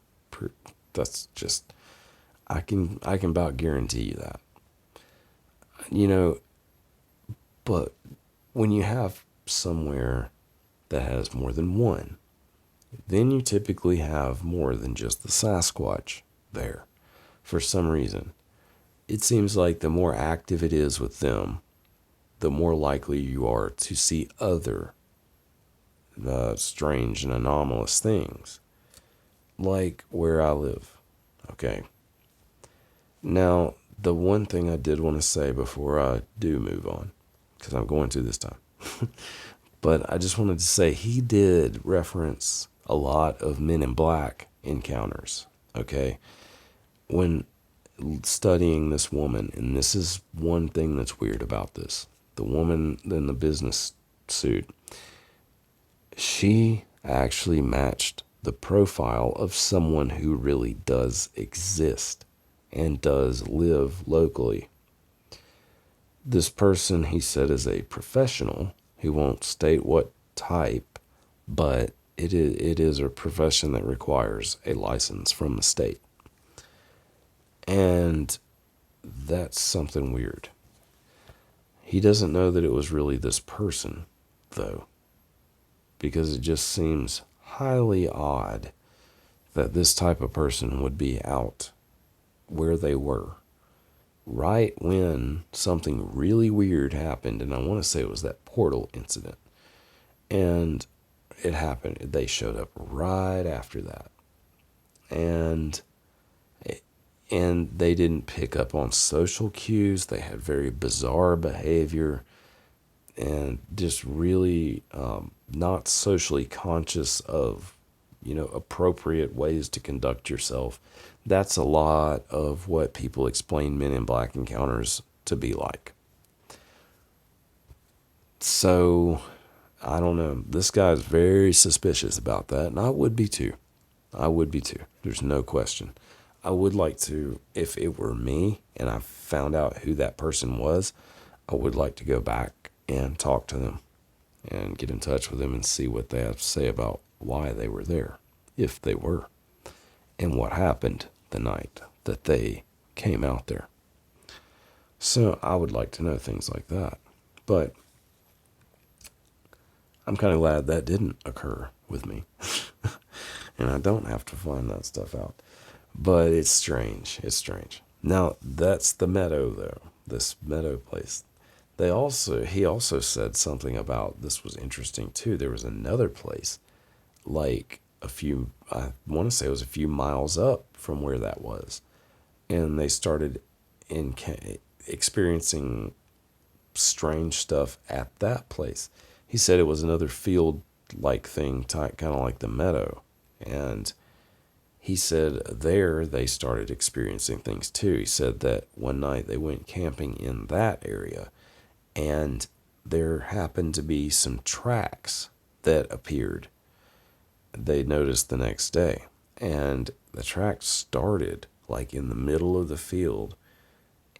That's just, I can about guarantee you that. But when you have somewhere that has more than one, then you typically have more than just the Sasquatch there. For some reason, it seems like the more active it is with them, the more likely you are to see other strange and anomalous things, like where I live. Okay. Now, the one thing I did want to say before I do move on, because I'm going to this time, but I just wanted to say he did reference a lot of Men in Black encounters. Okay. When studying this woman, and this is one thing that's weird about this, the woman in the business suit, she actually matched the profile of someone who really does exist and does live locally. This person, he said, is a professional. He won't state what type, but it is a profession that requires a license from the state. And that's something weird. He doesn't know that it was really this person, though, because it just seems highly odd that this type of person would be out where they were right when something really weird happened. And I want to say it was that portal incident. And it happened. They showed up right after that. And they didn't pick up on social cues. They had very bizarre behavior and just really not socially conscious of, appropriate ways to conduct yourself. That's a lot of what people explain Men in Black encounters to be like. So, I don't know. This guy's very suspicious about that, and I would be too. There's no question. I would like to, if it were me and I found out who that person was, I would like to go back and talk to them and get in touch with them and see what they have to say about why they were there, if they were, and what happened the night that they came out there. So I would like to know things like that. But I'm kind of glad that didn't occur with me. And I don't have to find that stuff out. But it's strange. It's strange. Now, that's the Meadow, though. This Meadow place. He also said something about, this was interesting, too. There was another place, like I want to say it was a few miles up from where that was. And they started experiencing strange stuff at that place. He said it was another field-like thing, kind of like the Meadow. And he said there they started experiencing things too. He said that one night they went camping in that area, and there happened to be some tracks that appeared. They noticed the next day, and the tracks started like in the middle of the field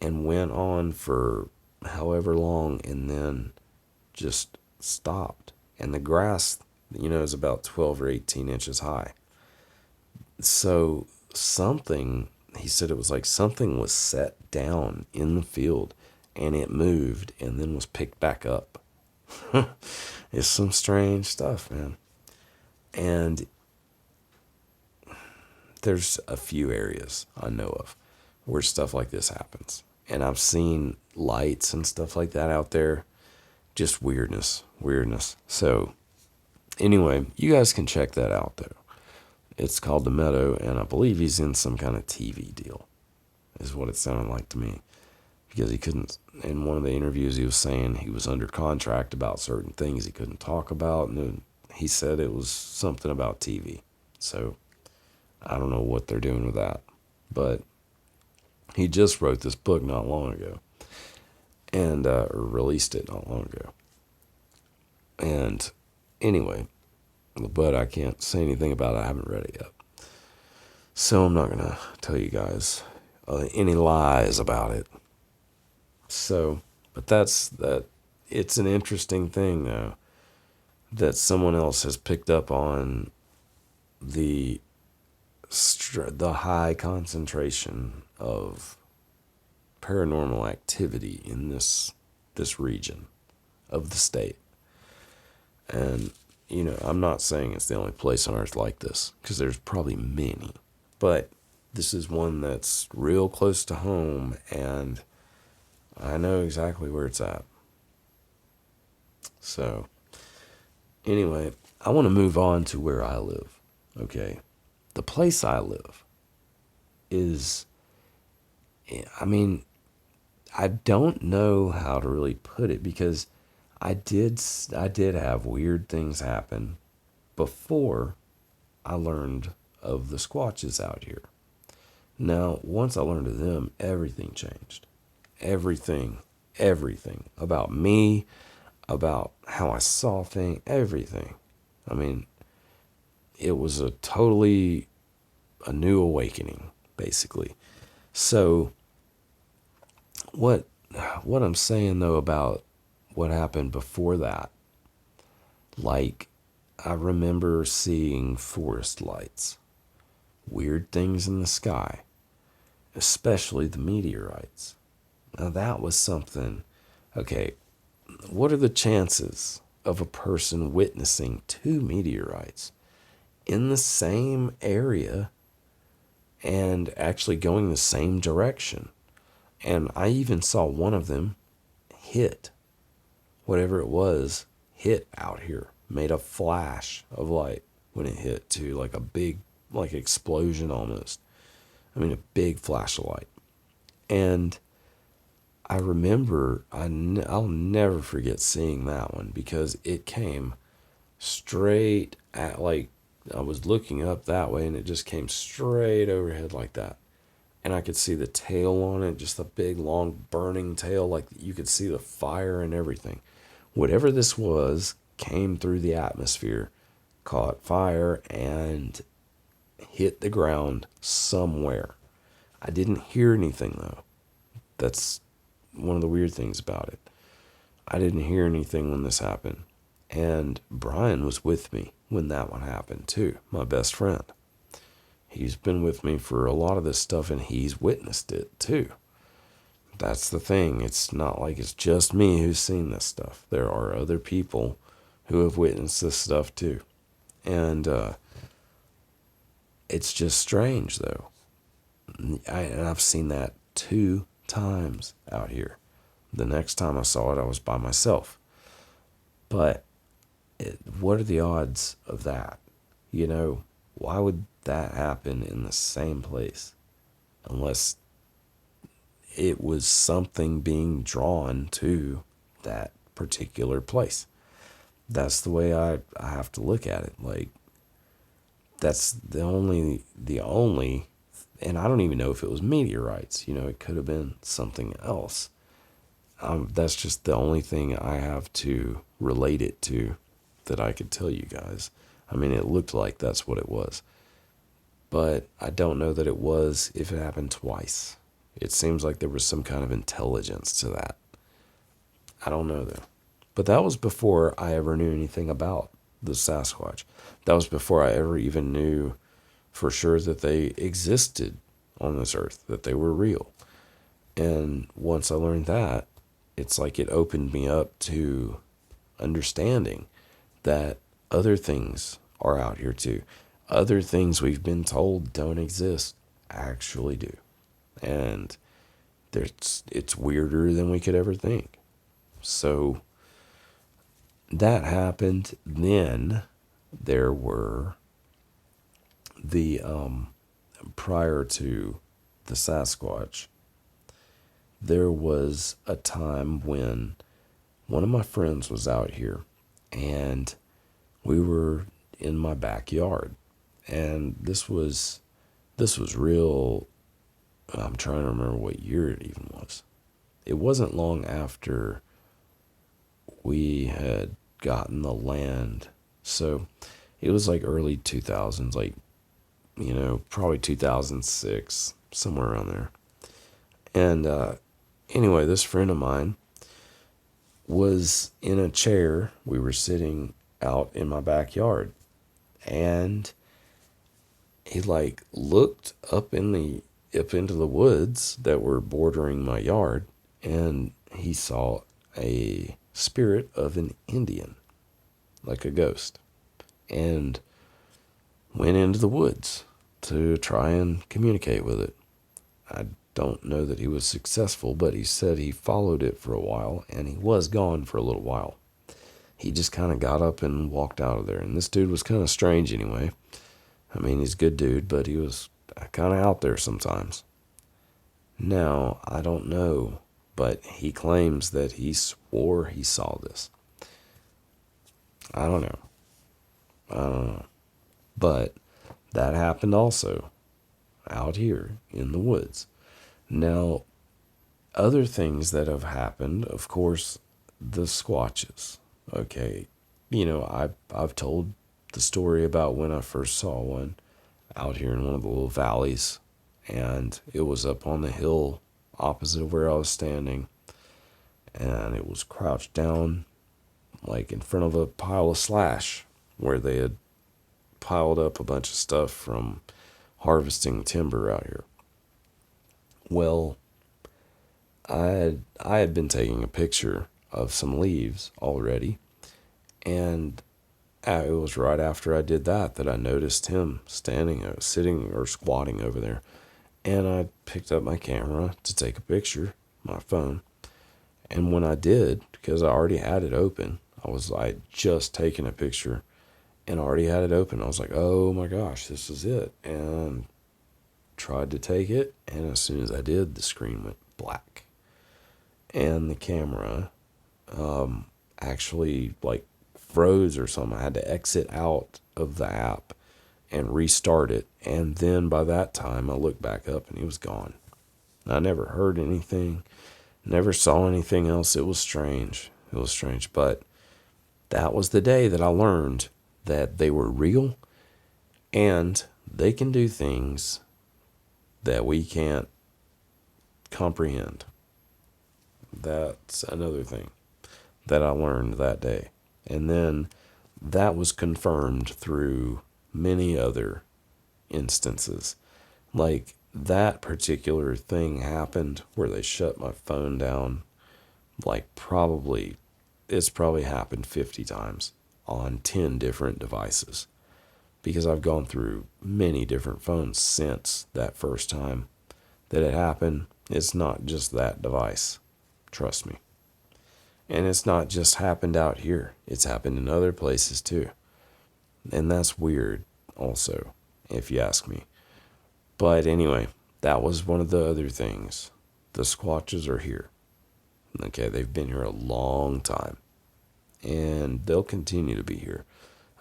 and went on for however long, and then just stopped. And the grass, is about 12 or 18 inches high. So he said it was like something was set down in the field, and it moved and then was picked back up. It's some strange stuff, man. And there's a few areas I know of where stuff like this happens. And I've seen lights and stuff like that out there. Just weirdness. So anyway, you guys can check that out, though. It's called The Meadow, and I believe he's in some kind of TV deal, is what it sounded like to me. Because he couldn't, in one of the interviews, he was saying he was under contract about certain things he couldn't talk about, and he said it was something about TV. So I don't know what they're doing with that. But he just wrote this book not long ago, and or released it not long ago. And anyway, but I can't say anything about it. I haven't read it yet. So I'm not going to tell you guys any lies about it. So, but that's that. It's an interesting thing, though, that someone else has picked up on the high concentration of paranormal activity in this region of the state. And, I'm not saying it's the only place on earth like this, because there's probably many. But this is one that's real close to home, and I know exactly where it's at. So, anyway, I want to move on to where I live, okay? The place I live is, I don't know how to really put it, because I did have weird things happen before I learned of the Squatches out here. Now, once I learned of them, everything changed. Everything about me, about how I saw things, everything. It was a new awakening, basically. So, what I'm saying, though, about what happened before that, like, I remember seeing forest lights, weird things in the sky, especially the meteorites. Now, that was something. Okay, what are the chances of a person witnessing 2 meteorites in the same area and actually going the same direction? And I even saw one of them hit, whatever it was, hit out here, made a flash of light when it hit too, like a big, like explosion almost. A big flash of light. And I remember, I'll never forget seeing that one, because it came straight at, like, I was looking up that way, and it just came straight overhead like that. And I could see the tail on it, just a big, long, burning tail, like you could see the fire and everything. Whatever this was came through the atmosphere, caught fire, and hit the ground somewhere. I didn't hear anything, though. That's one of the weird things about it. I didn't hear anything when this happened. And Brian was with me when that one happened, too, my best friend. He's been with me for a lot of this stuff, and he's witnessed it, too. That's the thing. It's not like it's just me who's seen this stuff. There are other people who have witnessed this stuff, too. And it's just strange, though. And I've seen that 2 times out here. The next time I saw it, I was by myself. But what are the odds of that? Why would that happen in the same place? Unless it was something being drawn to that particular place. That's the way I have to look at it. Like, that's the only, and I don't even know if it was meteorites. It could have been something else. That's just the only thing I have to relate it to that I could tell you guys. I mean, it looked like that's what it was. But I don't know that it was if it happened twice. It seems like there was some kind of intelligence to that. I don't know, though. But that was before I ever knew anything about the Sasquatch. That was before I ever even knew for sure that they existed on this earth, that they were real. And once I learned that, it's like it opened me up to understanding that other things are out here too. Other things we've been told don't exist actually do. And it's weirder than we could ever think. So that happened. Then there were the prior to the Sasquatch, there was a time when one of my friends was out here, and we were in my backyard. And this was real. I'm trying to remember what year it even was. It wasn't long after we had gotten the land. So it was like early 2000s, like, probably 2006, somewhere around there. And anyway, this friend of mine was in a chair. We were sitting out in my backyard, and he looked up into the woods that were bordering my yard, and he saw a spirit of an Indian, like a ghost, and went into the woods to try and communicate with it. I don't know that he was successful, but he said he followed it for a while, and he was gone for a little while. He just kind of got up and walked out of there, and this dude was kind of strange anyway. I mean, he's a good dude, but he was kind of out there sometimes. Now, I don't know, but he claims that he swore he saw this. I don't know. But that happened also out here in the woods. Now, other things that have happened, of course, the squatches. Okay, I've told the story about when I first saw one out here in one of the little valleys, and it was up on the hill opposite of where I was standing, and it was crouched down like in front of a pile of slash where they had piled up a bunch of stuff from harvesting timber out here. Well, I had been taking a picture of some leaves already, and it was right after I did that I noticed him sitting or squatting over there. And I picked up my camera to take a picture, my phone. And when I did, because I already had it open, I just taken a picture and already had it open. I was like, oh my gosh, this is it. And tried to take it. And as soon as I did, the screen went black. And the camera actually froze or something. I had to exit out of the app and restart it. And then by that time, I looked back up and he was gone. I never heard anything, never saw anything else. It was strange. But that was the day that I learned that they were real and they can do things that we can't comprehend. That's another thing that I learned that day. And then that was confirmed through many other instances. Like that particular thing happened where they shut my phone down. Like it's probably happened 50 times on 10 different devices. Because I've gone through many different phones since that first time that it happened. It's not just that device. Trust me. And it's not just happened out here. It's happened in other places too. And that's weird also, if you ask me. But anyway, that was one of the other things. The Squatches are here. Okay, they've been here a long time. And they'll continue to be here.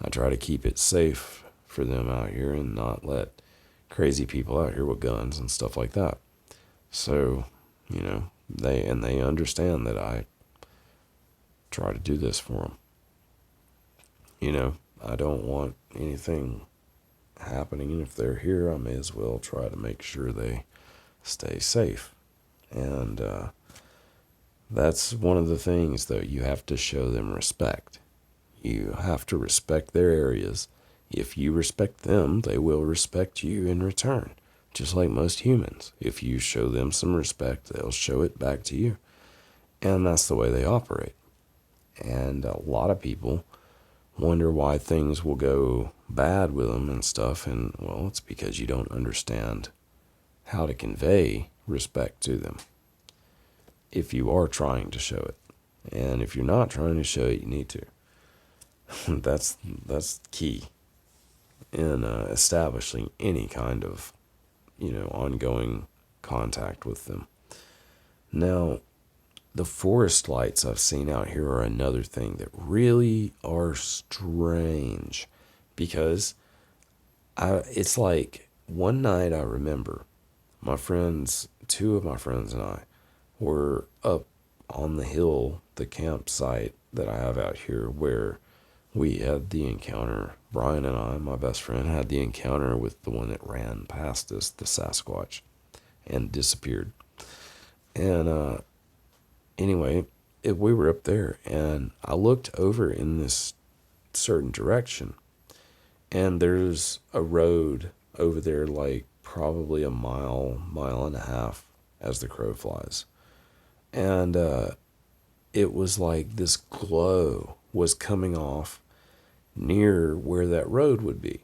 I try to keep it safe for them out here and not let crazy people out here with guns and stuff like that. So, they understand that I try to do this for them. I don't want anything happening, and if they're here, I may as well try to make sure they stay safe. And that's one of the things, though. You have to show them respect. You have to respect their areas. If you respect them, they will respect you in return. Just like most humans. If you show them some respect, they'll show it back to you. And that's the way they operate. And a lot of people wonder why things will go bad with them and stuff. And, well, it's because you don't understand how to convey respect to them. If you are trying to show it. And if you're not trying to show it, you need to. That's key in establishing any kind of, ongoing contact with them. Now, the forest lights I've seen out here are another thing that really are strange, because it's like one night I remember two of my friends and I were up on the hill, the campsite that I have out here, where we had the encounter. Brian and I, my best friend, had the encounter with the one that ran past us, the Sasquatch, and disappeared. And anyway, we were up there, and I looked over in this certain direction, and there's a road over there, like probably a mile and a half as the crow flies. And it was like this glow was coming off near where that road would be.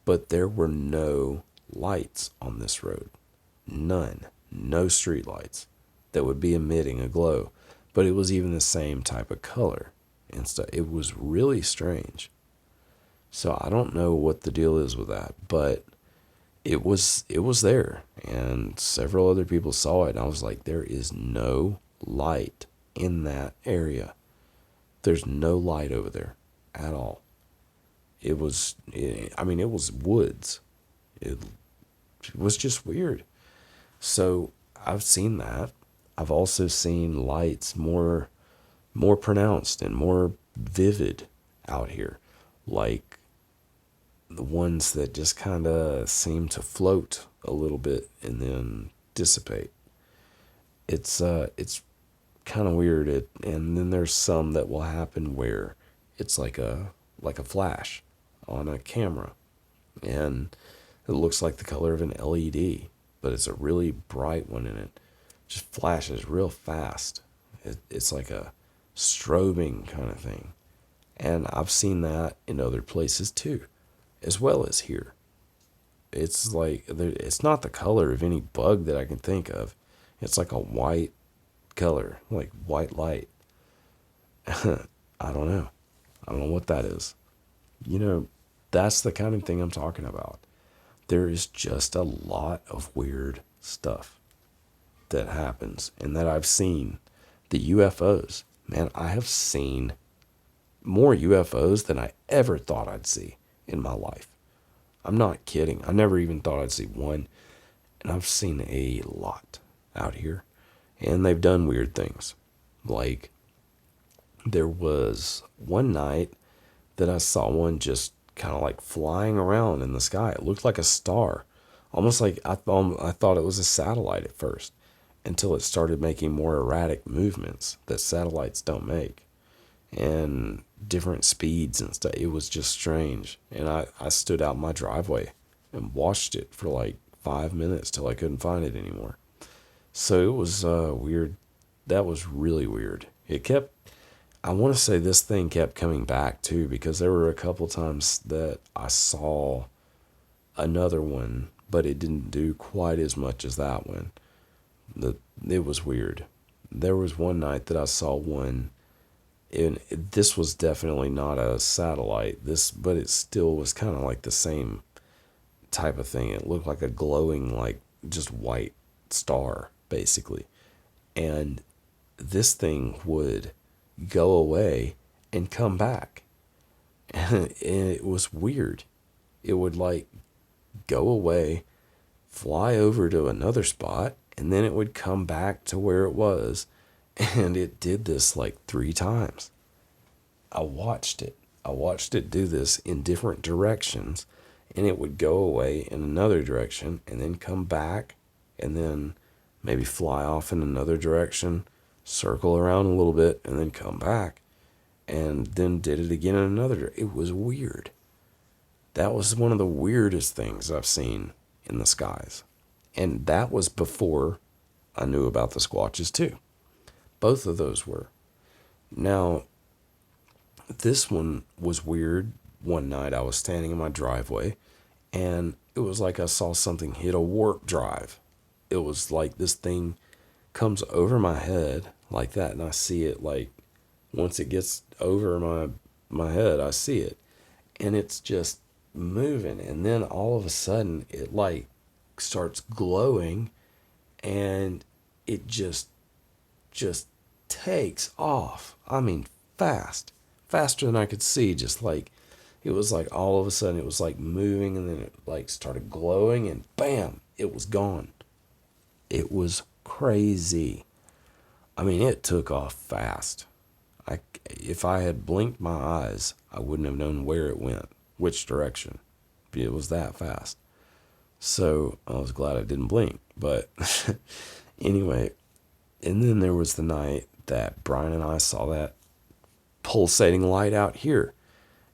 But there were no lights on this road. None. No street lights that would be emitting a glow. But it was even the same type of color and stuff. It was really strange. So I don't know what the deal is with that, but it was there, and several other people saw it, and I was like, there is no light in that area. There's no light over there at all. It was woods. It was just weird. So I've seen that. I've also seen lights more pronounced and more vivid out here, like the ones that just kind of seem to float a little bit and then dissipate. It's kind of weird. And then there's some that will happen where it's like a flash on a camera, and it looks like the color of an LED, but it's a really bright one, and it just flashes real fast. It's like a strobing kind of thing. And I've seen that in other places too, as well as here. It's like, it's not the color of any bug that I can think of. It's like a white color, like white light. I don't know. I don't know what that is. That's the kind of thing I'm talking about. There is just a lot of weird stuff that happens and that I've seen. The UFOs, man, I have seen more UFOs than I ever thought I'd see in my life. I'm not kidding. I never even thought I'd see one. And I've seen a lot out here. And they've done weird things. Like, there was one night that I saw one just kind of like flying around in the sky. It looked like a star almost like I thought it was a satellite at first, until it started making more erratic movements that satellites don't make, and different speeds and stuff. It was just strange. And I stood out in my driveway and watched it for like 5 minutes till I couldn't find it anymore. So it was weird. That was really weird. I want to say this thing kept coming back too, because there were a couple times that I saw another one, but it didn't do quite as much as that one. It was weird. There was one night that I saw one, and this was definitely not a satellite. But it still was kind of like the same type of thing. It looked like a glowing, like just white star, basically. And this thing would go away and come back. And it was weird. It would like go away, fly over to another spot, and then it would come back to where it was. And it did this like 3 times. I watched it. I watched it do this in different directions, and it would go away in another direction and then come back, and then maybe fly off in another direction, circle around a little bit, and then come back, and then did it again in another. It was weird. That was one of the weirdest things I've seen in the skies. And that was before I knew about the squatches too. Both of those were. Now, this one was weird. One night I was standing in my driveway, and it was like I saw something hit a warp drive. It was like this thing comes over my head like that, and I see it like once it gets over my head, I see it. And it's just moving, and then all of a sudden it like starts glowing, and it just takes off. I mean, faster than I could see. Just like it was like all of a sudden it was like moving, and then it like started glowing, and bam, it was gone. It was crazy. I mean, it took off fast. If I had blinked my eyes, I wouldn't have known where it went, which direction. It was that fast. So I was glad I didn't blink. But anyway, and then there was the night that Brian and I saw that pulsating light out here.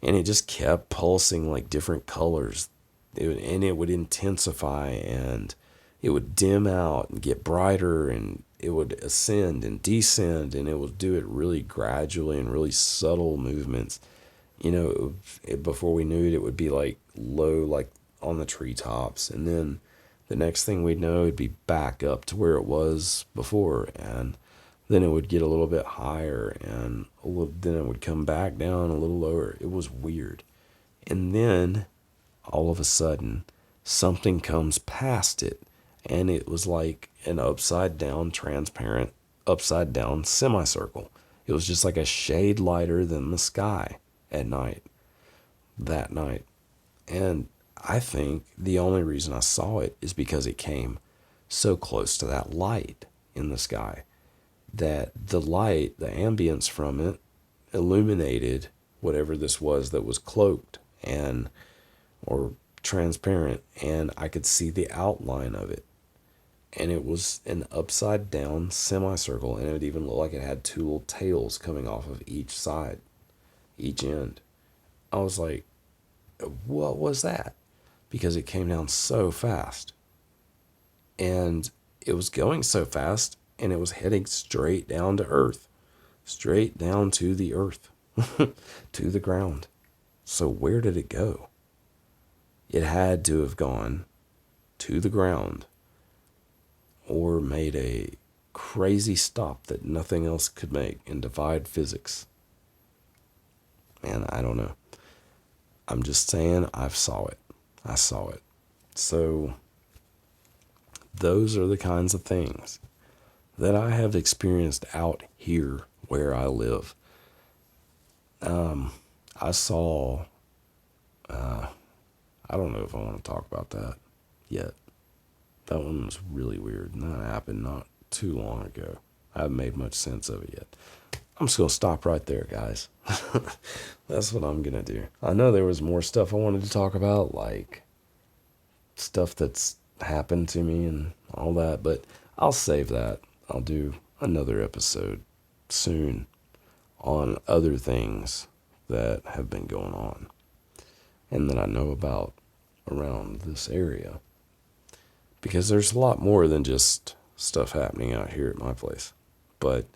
And it just kept pulsing like different colors. And it would intensify, and it would dim out and get brighter, and it would ascend and descend, and it would do it really gradually and really subtle movements. Before we knew it, it would be like low, like on the treetops, and then the next thing we'd know, it'd be back up to where it was before, and then it would get a little bit higher, and then it would come back down a little lower. It was weird. And then all of a sudden, something comes past it, and it was like an upside down, transparent, upside down semicircle. It was just like a shade lighter than the sky at night, that night. And I think the only reason I saw it is because it came so close to that light in the sky, that the light, the ambience from it, illuminated whatever this was that was cloaked and or transparent, and I could see the outline of it. And it was an upside down semicircle, and it even looked like it had 2 little tails coming off of each side, each end. I was like, what was that? Because it came down so fast. And it was going so fast, and it was heading straight down to earth. Straight down to the earth. To the ground. So where did it go? It had to have gone to the ground, or made a crazy stop that nothing else could make and defied physics. Man, I don't know. I'm just saying I saw it. So those are the kinds of things that I have experienced out here where I live. I saw, I don't know if I want to talk about that yet. That one was really weird, and that happened not too long ago. I haven't made much sense of it yet. I'm just going to stop right there, guys. That's what I'm going to do. I know there was more stuff I wanted to talk about, like stuff that's happened to me and all that, but I'll save that. I'll do another episode soon on other things that have been going on and that I know about around this area. Because there's a lot more than just stuff happening out here at my place. But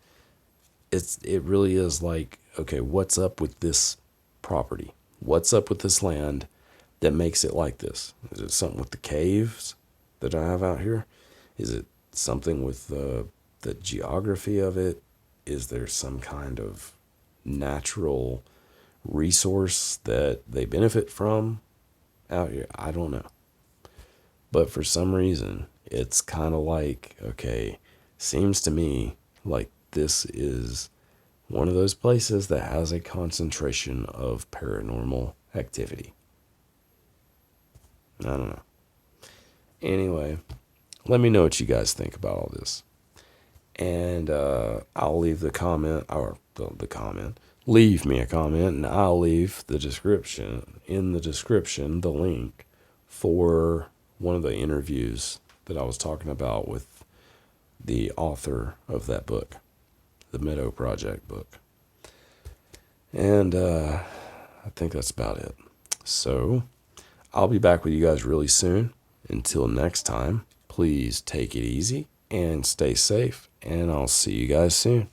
it really is like, okay, what's up with this property? What's up with this land that makes it like this? Is it something with the caves that I have out here? Is it something with the geography of it? Is there some kind of natural resource that they benefit from out here? I don't know. But for some reason, it's kind of like, okay, seems to me like this is one of those places that has a concentration of paranormal activity. I don't know. Anyway, let me know what you guys think about all this. And I'll leave the comment, or the comment. Leave me a comment, and I'll leave the description, the link for one of the interviews that I was talking about with the author of that book, the Meadow Project book. And I think that's about it. So I'll be back with you guys really soon. Until next time, please take it easy and stay safe, and I'll see you guys soon.